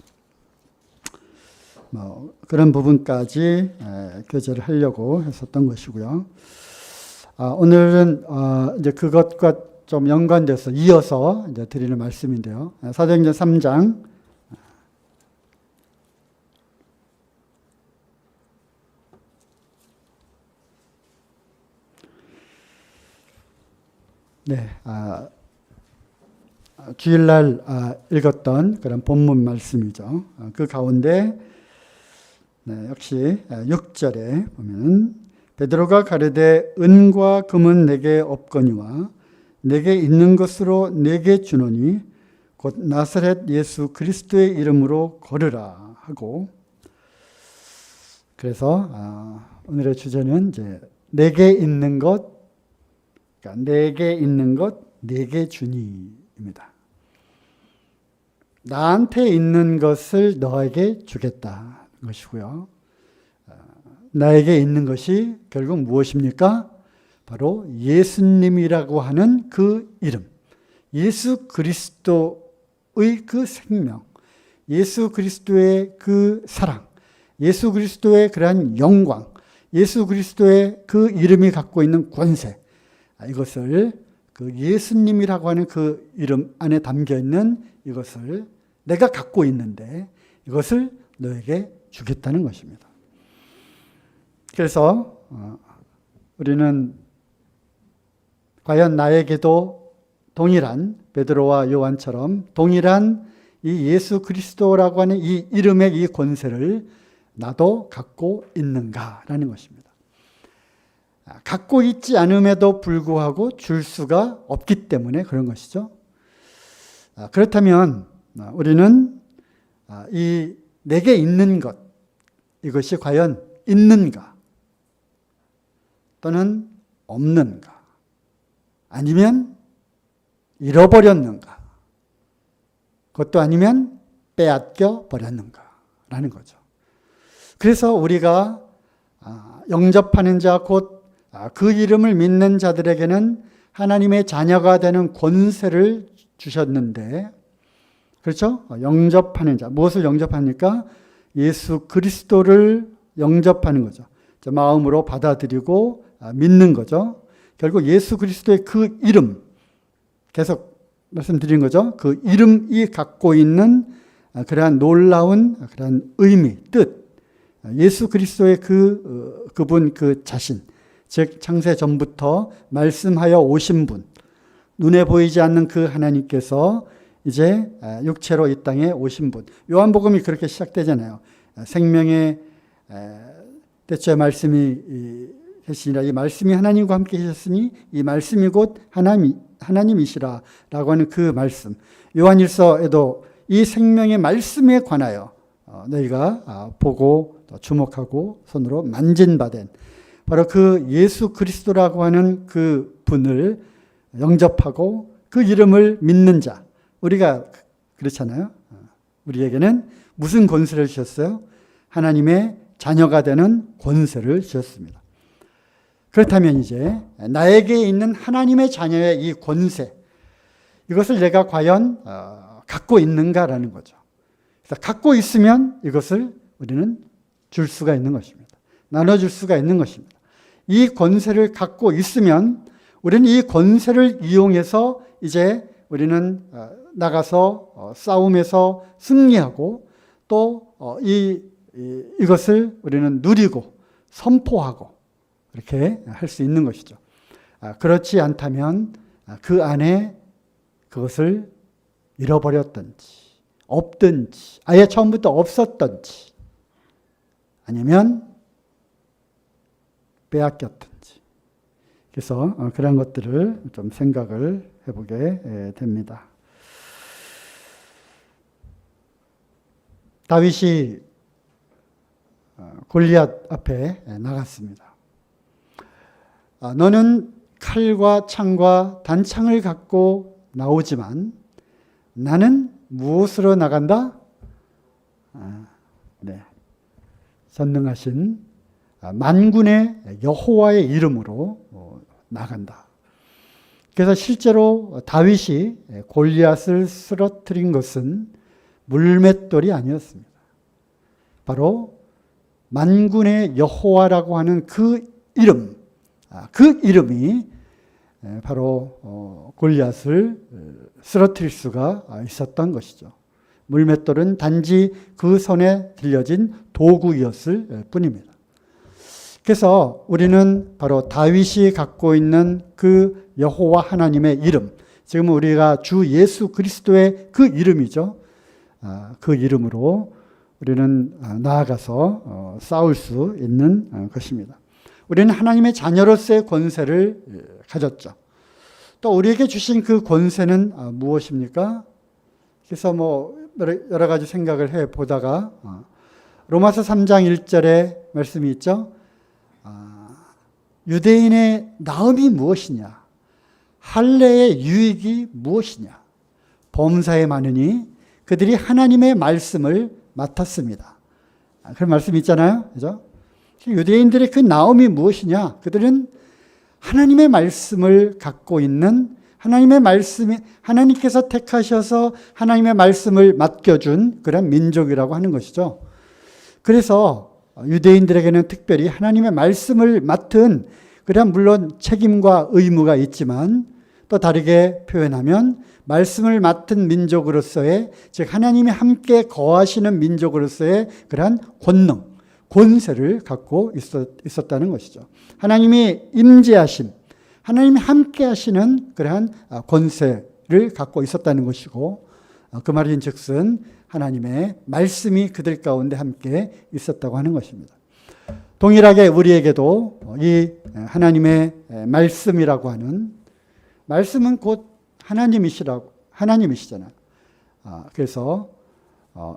그런 부분까지 교제를 하려고 했었던 것이고요. 오늘은 이제 그것과 좀 연관돼서 이어서 이제 드리는 말씀인데요. 사도행전 3장 주일날 읽었던 그런 본문 말씀이죠. 그 가운데 역시 6절에 보면 베드로가 가르되 은과 금은 내게 없거니와 내게 있는 것으로 내게 주노니 곧 나사렛 예수 그리스도의 이름으로 걸으라 하고 그래서 오늘의 주제는 이제 내게 있는 것 그러니까 내게 있는 것 내게 주니입니다. 나한테 있는 것을 너에게 주겠다. 것이고요. 나에게 있는 것이 결국 무엇입니까? 바로 예수님이라고 하는 그 이름, 예수 그리스도의 그 생명, 예수 그리스도의 그 사랑, 예수 그리스도의 그러한 영광, 예수 그리스도의 그 이름이 갖고 있는 권세, 이것을 그 예수님이라고 하는 그 이름 안에 담겨 있는 이것을 내가 갖고 있는데 이것을 너에게 주겠다는 것입니다. 그래서 우리는 과연 나에게도 동일한 베드로와 요한처럼 동일한 이 예수 그리스도라고 하는 이 이름의 이 권세를 나도 갖고 있는가라는 것입니다. 갖고 있지 않음에도 불구하고 줄 수가 없기 때문에 그런 것이죠. 그렇다면 우리는 이 내게 있는 것 이것이 과연 있는가 또는 없는가 아니면 잃어버렸는가 그것도 아니면 빼앗겨 버렸는가라는 거죠. 그래서 우리가 영접하는 자 곧 그 이름을 믿는 자들에게는 하나님의 자녀가 되는 권세를 주셨는데 그렇죠? 영접하는 자 무엇을 영접합니까? 예수 그리스도를 영접하는 거죠. 마음으로 받아들이고 믿는 거죠. 결국 예수 그리스도의 그 이름 계속 말씀드린 거죠. 그 이름이 갖고 있는 그러한 놀라운 그러한 의미, 뜻 예수 그리스도의 그분 그 자신 즉 창세 전부터 말씀하여 오신 분 눈에 보이지 않는 그 하나님께서 이제 육체로 이 땅에 오신 분 요한복음이 그렇게 시작되잖아요. 생명의 대초에 말씀이 계시니라 이 말씀이 하나님과 함께 계셨으니 이 말씀이 곧 하나님이시라 라고 하는 그 말씀 요한일서에도 이 생명의 말씀에 관하여 너희가 보고 주목하고 손으로 만진 바 된 바로 그 예수 그리스도라고 하는 그 분을 영접하고 그 이름을 믿는 자 우리가 그렇잖아요. 우리에게는 무슨 권세를 주셨어요? 하나님의 자녀가 되는 권세를 주셨습니다. 그렇다면 이제 나에게 있는 하나님의 자녀의 이 권세 이것을 내가 과연 갖고 있는가라는 거죠. 그래서 갖고 있으면 이것을 우리는 줄 수가 있는 것입니다. 나눠줄 수가 있는 것입니다. 이 권세를 갖고 있으면 우리는 이 권세를 이용해서 이제 우리는 나가서 싸움에서 승리하고 또 이것을 우리는 누리고 선포하고 이렇게 할 수 있는 것이죠. 그렇지 않다면 그 안에 그것을 잃어버렸든지 없든지 아예 처음부터 없었든지 아니면 빼앗겼든지 그래서 그런 것들을 좀 생각을 해보게 됩니다. 다윗이 골리앗 앞에 나갔습니다. 너는 칼과 창과 단창을 갖고 나오지만 나는 무엇으로 나간다? 전능하신 만군의 여호와의 이름으로 나간다. 그래서 실제로 다윗이 골리앗을 쓰러뜨린 것은 물맷돌이 아니었습니다. 바로 만군의 여호와라고 하는 그 이름, 그 이름이 바로 골리앗을 쓰러뜨릴 수가 있었던 것이죠. 물맷돌은 단지 그 손에 들려진 도구였을 뿐입니다. 그래서 우리는 바로 다윗이 갖고 있는 그 여호와 하나님의 이름, 지금 우리가 주 예수 그리스도의 그 이름이죠. 그 이름으로 우리는 나아가서 싸울 수 있는 것입니다. 우리는 하나님의 자녀로서의 권세를 가졌죠. 또 우리에게 주신 그 권세는 무엇입니까? 그래서 여러 가지 생각을 해 보다가 로마서 3장 1절에 말씀이 있죠. 유대인의 나음이 무엇이냐? 할례의 유익이 무엇이냐? 범사에 많으니 그들이 하나님의 말씀을 맡았습니다. 그런 말씀이 있잖아요. 그죠? 유대인들의 그 나음이 무엇이냐? 그들은 하나님의 말씀을 갖고 있는 하나님의 말씀이 하나님께서 택하셔서 하나님의 말씀을 맡겨준 그런 민족이라고 하는 것이죠. 그래서 유대인들에게는 특별히 하나님의 말씀을 맡은 그런 물론 책임과 의무가 있지만 또 다르게 표현하면 말씀을 맡은 민족으로서의 즉 하나님이 함께 거하시는 민족으로서의 그러한 권능, 권세를 갖고 있었다는 것이죠. 하나님이 임재하심, 하나님이 함께 하시는 그러한 권세를 갖고 있었다는 것이고 그 말인 즉슨 하나님의 말씀이 그들 가운데 함께 있었다고 하는 것입니다. 동일하게 우리에게도 이 하나님의 말씀이라고 하는 말씀은 곧 하나님이시잖아요. 그래서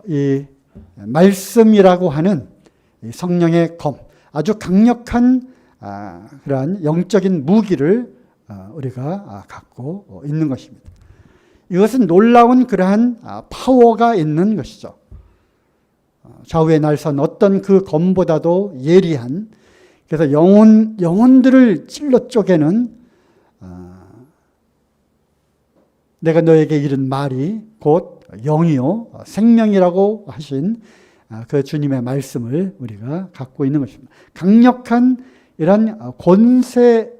이 말씀이라고 하는 성령의 검, 아주 강력한 그러한 영적인 무기를 우리가 갖고 있는 것입니다. 이것은 놀라운 그러한 파워가 있는 것이죠. 좌우에 날선 어떤 그 검보다도 예리한, 그래서 영혼들을 찔러 쪼개는 내가 너에게 이른 말이 곧 영이요 생명이라고 하신 그 주님의 말씀을 우리가 갖고 있는 것입니다. 강력한 이런 권세자의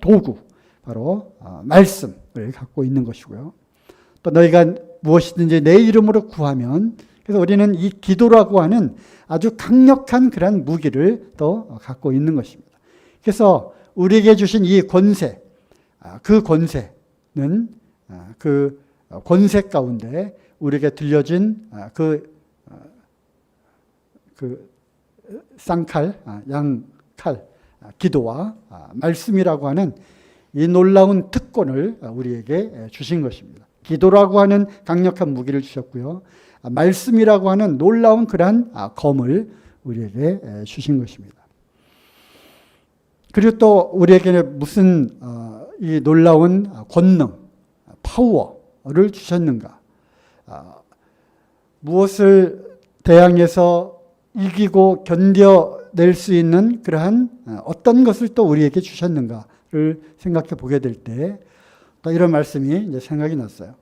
도구, 바로 말씀을 갖고 있는 것이고요. 또 너희가 무엇이든지 내 이름으로 구하면, 그래서 우리는 이 기도라고 하는 아주 강력한 그런 무기를 또 갖고 있는 것입니다. 그래서 우리에게 주신 이 권세, 그 권세는 그 권세 가운데 우리에게 들려진 그 쌍칼, 양칼, 기도와 말씀이라고 하는 이 놀라운 특권을 우리에게 주신 것입니다. 기도라고 하는 강력한 무기를 주셨고요. 말씀이라고 하는 놀라운 그러한 검을 우리에게 주신 것입니다. 그리고 또 우리에게는 무슨 이 놀라운 권능, 파워를 주셨는가? 무엇을 대항해서 이기고 견뎌낼 수 있는 그러한 어떤 것을 또 우리에게 주셨는가를 생각해 보게 될 때 또 이런 말씀이 이제 생각이 났어요.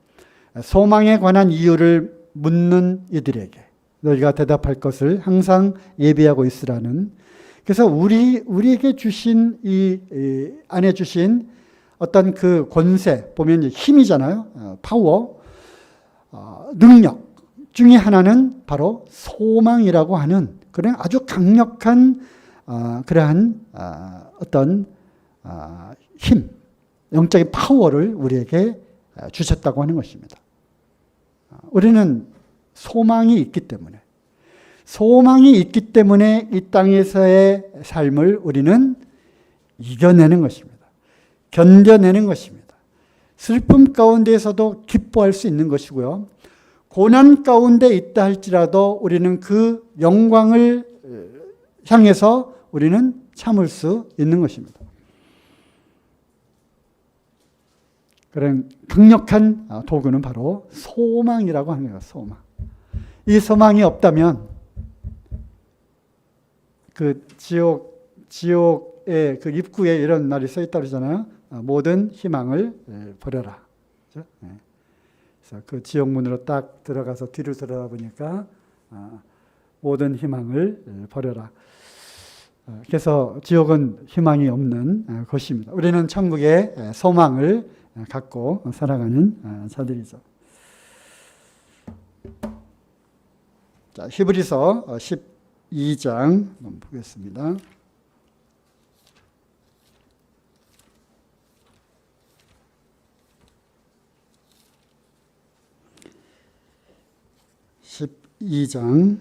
소망에 관한 이유를 묻는 이들에게 너희가 대답할 것을 항상 예비하고 있으라는. 그래서 우리에게 주신 이 안에 주신 어떤 그 권세, 보면 이제 힘이잖아요. 파워, 능력 중에 하나는 바로 소망이라고 하는 그런 아주 강력한 그러한 어떤 힘, 영적인 파워를 우리에게 주셨다고 하는 것입니다. 우리는 소망이 있기 때문에 이 땅에서의 삶을 우리는 이겨내는 것입니다. 견뎌내는 것입니다. 슬픔 가운데에서도 기뻐할 수 있는 것이고요. 고난 가운데 있다 할지라도 우리는 그 영광을 향해서 우리는 참을 수 있는 것입니다. 그런 강력한 도구는 바로 소망이라고 하는 거예요. 소망. 이 소망이 없다면 그 지옥의 그 입구에 이런 말이 써 있다고 그러잖아요. 모든 희망을 버려라. 그렇죠? 그래서 그 지옥 문으로 딱 들어가서 뒤로 들어보니까 모든 희망을 버려라. 그래서 지옥은 희망이 없는 곳입니다. 우리는 천국의 소망을 갖고 살아가는 자들이죠. 자, 히브리서 12장 한번 보겠습니다. (12장)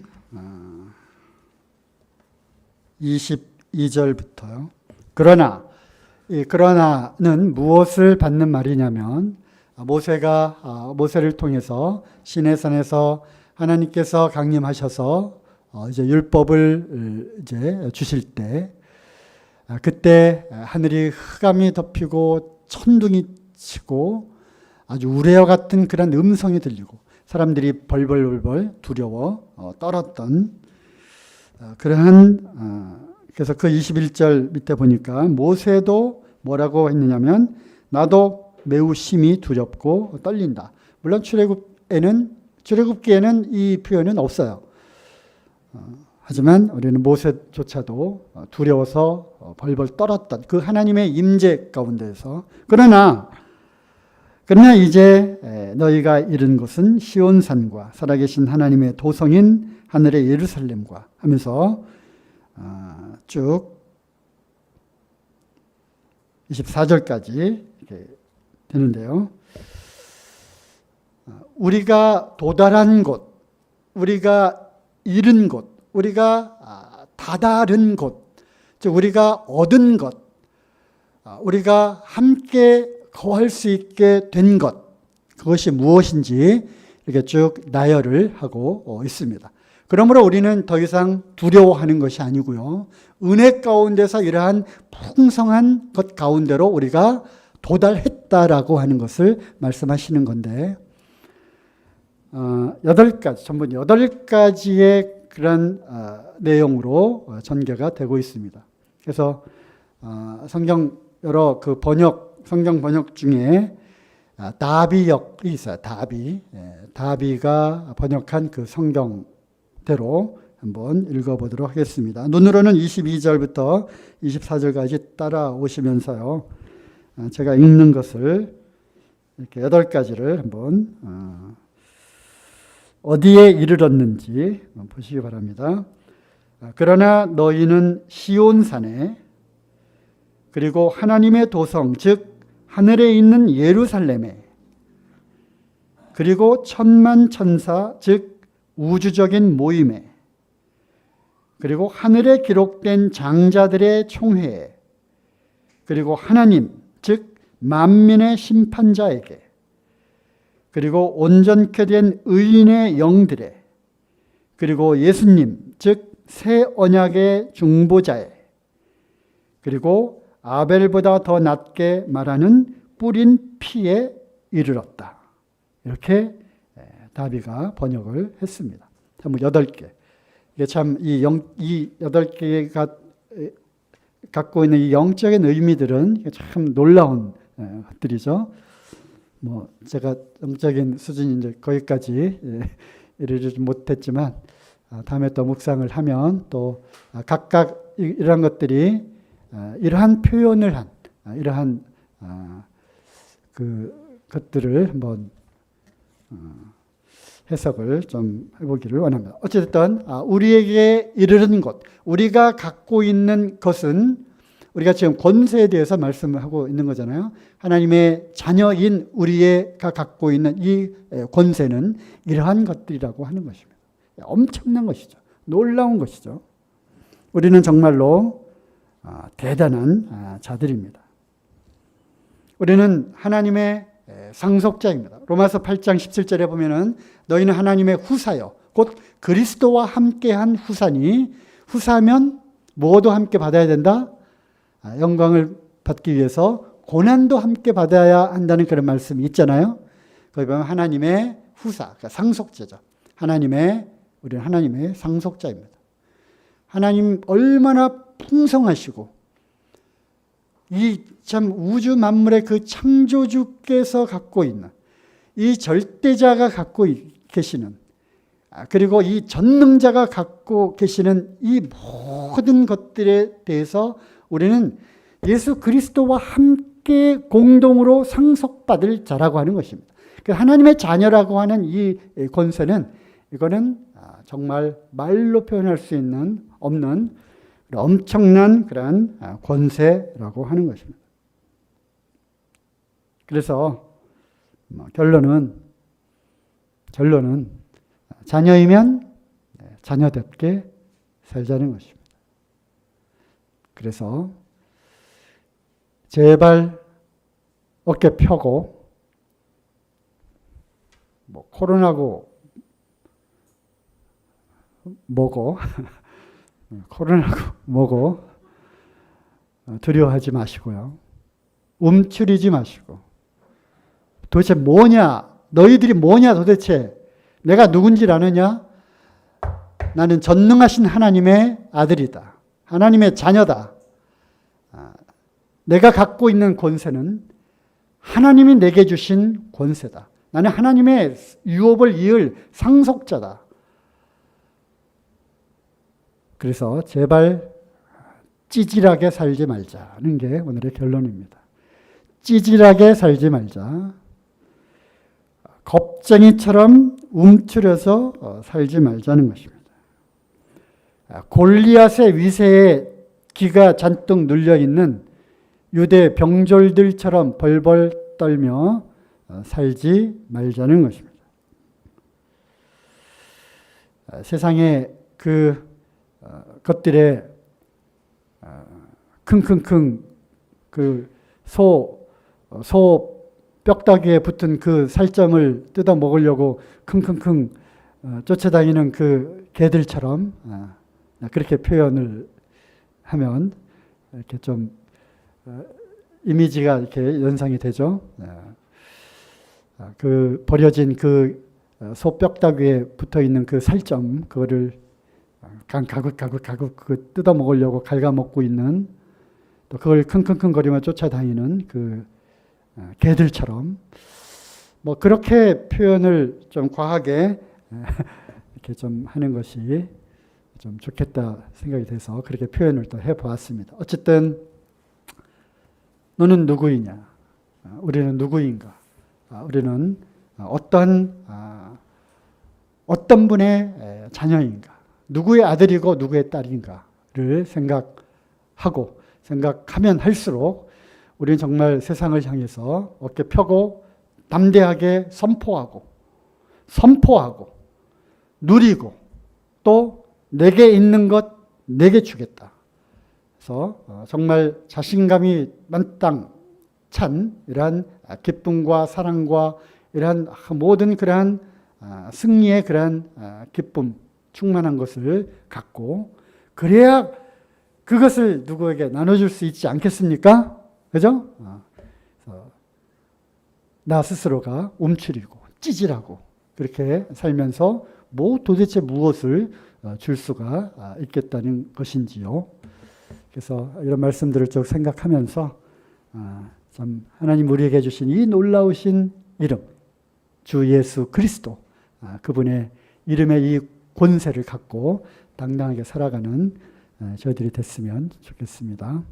22절부터요. 그러나는 무엇을 받는 말이냐면 모세를 통해서 시내산에서 하나님께서 강림하셔서 이제 율법을 이제 주실 때 그때 하늘이 흑암이 덮이고 천둥이 치고 아주 우레와 같은 그런 음성이 들리고 사람들이 벌벌벌 두려워 떨었던 그러한 그래서 그 21절 밑에 보니까 모세도 뭐라고 했느냐면 나도 매우 심히 두렵고 떨린다. 물론 출애굽기에는 이 표현은 없어요. 하지만 우리는 모세조차도 두려워서 벌벌 떨었던 그 하나님의 임재 가운데에서 그러나 이제 너희가 이른 곳은 시온산과 살아계신 하나님의 도성인 하늘의 예루살렘과 하면서 쭉 24절까지 이렇게 되는데요. 우리가 도달한 곳, 우리가 이른 곳, 우리가 다다른 곳, 즉 우리가 얻은 것, 우리가 함께 거할 수 있게 된 것, 그것이 무엇인지 이렇게 쭉 나열을 하고 있습니다. 그러므로 우리는 더 이상 두려워하는 것이 아니고요. 은혜 가운데서 이러한 풍성한 것 가운데로 우리가 도달했다라고 하는 것을 말씀하시는 건데 8가지, 전부 8가지의 그런 내용으로 전개가 되고 있습니다. 그래서 성경 여러 그 성경 번역 중에 다비역이 있어요. 다비가 번역한 그 성경대로 한번 읽어보도록 하겠습니다. 눈으로는 22절부터 24절까지 따라오시면서요. 제가 읽는 것을 이렇게 8가지를 한번 어디에 이르렀는지 보시기 바랍니다. 그러나 너희는 시온산에 그리고 하나님의 도성 즉 하늘에 있는 예루살렘에 그리고 천만천사 즉 우주적인 모임에 그리고 하늘에 기록된 장자들의 총회에 그리고 하나님 즉 만민의 심판자에게 그리고 온전케 된 의인의 영들에 그리고 예수님 즉 새 언약의 중보자에 그리고 아벨보다 더 낮게 말하는 뿌린 피에 이르렀다. 이렇게 다비가 번역을 했습니다. 참 8개. 이게 참 이 8개가 갖고 있는 이 영적인 의미들은 참 놀라운 것들이죠. 뭐 제가 영적인 수준이 이제 거기까지 이르지 못했지만 다음에 또 묵상을 하면 또 각각 이러한 것들이 이러한 표현을 한 이러한 것들을 한번 해석을 좀 해보기를 원합니다. 어쨌든 우리에게 이르는 것, 우리가 갖고 있는 것은 우리가 지금 권세에 대해서 말씀을 하고 있는 거잖아요. 하나님의 자녀인 우리가 갖고 있는 이 권세는 이러한 것들이라고 하는 것입니다. 엄청난 것이죠. 놀라운 것이죠. 우리는 정말로 대단한 자들입니다. 우리는 하나님의 상속자입니다. 로마서 8장 17절에 보면은 너희는 하나님의 후사요 곧 그리스도와 함께한 후사니, 후사면 뭐도 함께 받아야 된다? 영광을 받기 위해서 고난도 함께 받아야 한다는 그런 말씀이 있잖아요. 거기 보면 하나님의 후사, 그러니까 상속자죠. 우리는 하나님의 상속자입니다. 하나님 얼마나 풍성하시고 이 참 우주 만물의 그 창조주께서 갖고 있는 이 절대자가 갖고 계시는, 그리고 이 전능자가 갖고 계시는 이 모든 것들에 대해서 우리는 예수 그리스도와 함께 공동으로 상속받을 자라고 하는 것입니다. 하나님의 자녀라고 하는 이 권세는, 이거는 정말 말로 표현할 수 없는 엄청난 그런 권세라고 하는 것입니다. 그래서 결론은 자녀이면 자녀답게 살자는 것입니다. 그래서 제발 어깨 펴고 코로나고 뭐고 두려워하지 마시고요. 움츠리지 마시고 도대체 뭐냐? 너희들이 뭐냐 도대체? 내가 누군지 아느냐? 나는 전능하신 하나님의 아들이다. 하나님의 자녀다. 내가 갖고 있는 권세는 하나님이 내게 주신 권세다. 나는 하나님의 유업을 이을 상속자다. 그래서 제발 찌질하게 살지 말자는 게 오늘의 결론입니다. 찌질하게 살지 말자. 겁쟁이처럼 움츠려서 살지 말자는 것입니다. 골리앗의 위세에 기가 잔뜩 눌려있는 유대 병졸들처럼 벌벌 떨며 살지 말자는 것입니다. 세상에 그 것들에 킁킁킁 그 소 뼈다귀에 붙은 그 살점을 뜯어 먹으려고 킁킁킁 쫓아다니는 그 개들처럼 그렇게 표현을 하면 이렇게 좀 이미지가 이렇게 연상이 되죠. 그 버려진 그 소 뼈다귀에 붙어 있는 그 살점, 그거를 가긋 그 뜯어 먹으려고 갉아먹고 있는, 또 그걸 킁킁킁거리며 쫓아다니는 그 개들처럼, 그렇게 표현을 좀 과하게 이렇게 좀 하는 것이 좀 좋겠다 생각이 돼서 그렇게 표현을 또 해보았습니다. 어쨌든 너는 누구이냐? 우리는 누구인가? 우리는 어떤 분의 자녀인가? 누구의 아들이고 누구의 딸인가를 생각하면 할수록 우리는 정말 세상을 향해서 어깨 펴고 담대하게 선포하고 누리고 또 내게 있는 것 내게 주겠다. 그래서 정말 자신감이 만땅 찬 이러한 기쁨과 사랑과 이러한 모든 그러한 승리의 그러한 기쁨, 충만한 것을 갖고, 그래야 그것을 누구에게 나눠줄 수 있지 않겠습니까? 그죠? 나 스스로가 움츠리고 찌질하고 그렇게 살면서 도대체 무엇을 줄 수가 있겠다는 것인지요. 그래서 이런 말씀들을 쭉 생각하면서 참 하나님 우리에게 주신 이 놀라우신 이름, 주 예수 그리스도, 그분의 이름의 이 권세를 갖고 당당하게 살아가는 저희들이 됐으면 좋겠습니다.